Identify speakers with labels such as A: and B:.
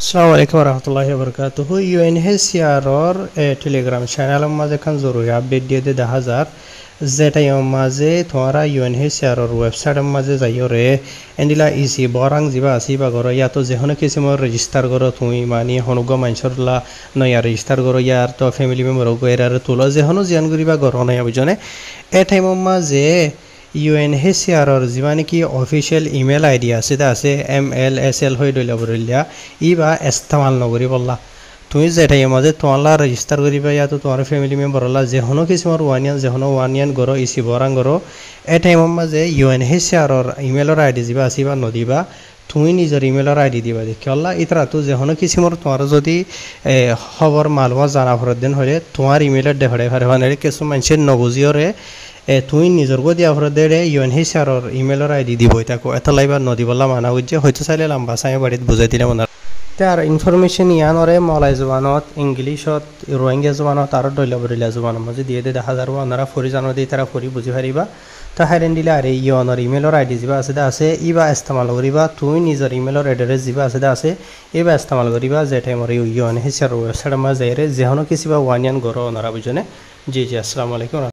A: আসসালামু আলাইকুম রহমতুল্লাহি বরকাতুহু ইউএনএইচসিআরর টেলিগ্রাম চ্যানেলের মাঝে খান জরুরি আপডেট দিয়ে দে 10,000 যেটা মাঝে তোমরা ইউএনএইচসিআরর ওয়েবসাইটের মাঝে যাইও রে এন্ডিলা ইসি বরাং যিবা আসি বা গর ইয়া তো যেহনো কিসিমর রেজিস্টার করো তুমি মানে হনুগ মানুষরলা নয়া রেজিস্টার করো ইয়ার তো ফ্যামিলি মেম্বার গেরার তুলো যেহনো জিয়ান করিবা গর নয়া বুঝনে এ টাইমের মাঝে ইউএনএইচসিআরর যিমান কি অফিচিয়েল ইমেল আইডি আছে MLSL হৈ দইলা বরিলিয়া ইবা ইস্তেমাল নগরি বললা তুমি যেটাই মাঝে তোমালা রেজিস্টার করিবা ইয়া তো তোমার ফ্যামিলি মেম্বার হলা যেহনো কিসিমর ওয়ানিয়ান গরো ইসি বরাং গরো এ টাইমের মাঝে ইউএনএইচসিআরর ইমেলর আইডি যিবা আসিবা নদিবা তুমি নিজের ইমেলর আইডি দিবা দেখি আল্লাহ ইতরা তো যেহনো কিসিমর তোমার যদি খবর মালুমা জানা ফরত দিন হলে তোমার ইমেলের দেহরে ফারে মানে কিছু মানুষের নবুজিওরে তুই নিজর গো দিয়া ফরত দে ইউএনএইচসিআরর ইমেলর আইডি দিবই তাকো এত লাইবা নদিবল্লা মানা উজ্জে হয়তো চাইলে লম্বা চাই বাড়িত বুঝাই দিলে মনে তার ইনফরমেশন ইয়ানরে মলাই জবানত ইংলিশত রোহিঙ্গা জবানত আর দৈলা বরিলা জবানত মাঝে দিয়ে দে 10,000 ওনারা ফরি জানো দিয়ে তারা ফরি বুঝি পারিবা তা হাইরেন দিলে আর ইয়নর ইমেলর আইডি যিবা আছে ইবা ইস্তেমাল করিবা তুমি নিজের ইমেলর এড্রেস যিবা আছে এবা ইস্তেমাল করিবা যে টাইমর ইউএনএইচসিআর ওয়েবসাইটের মাঝে যেহনো কিসিবা ওয়ানিয়ান গরো ওনারা বুঝনে জি আসসালামু আলাইকুম।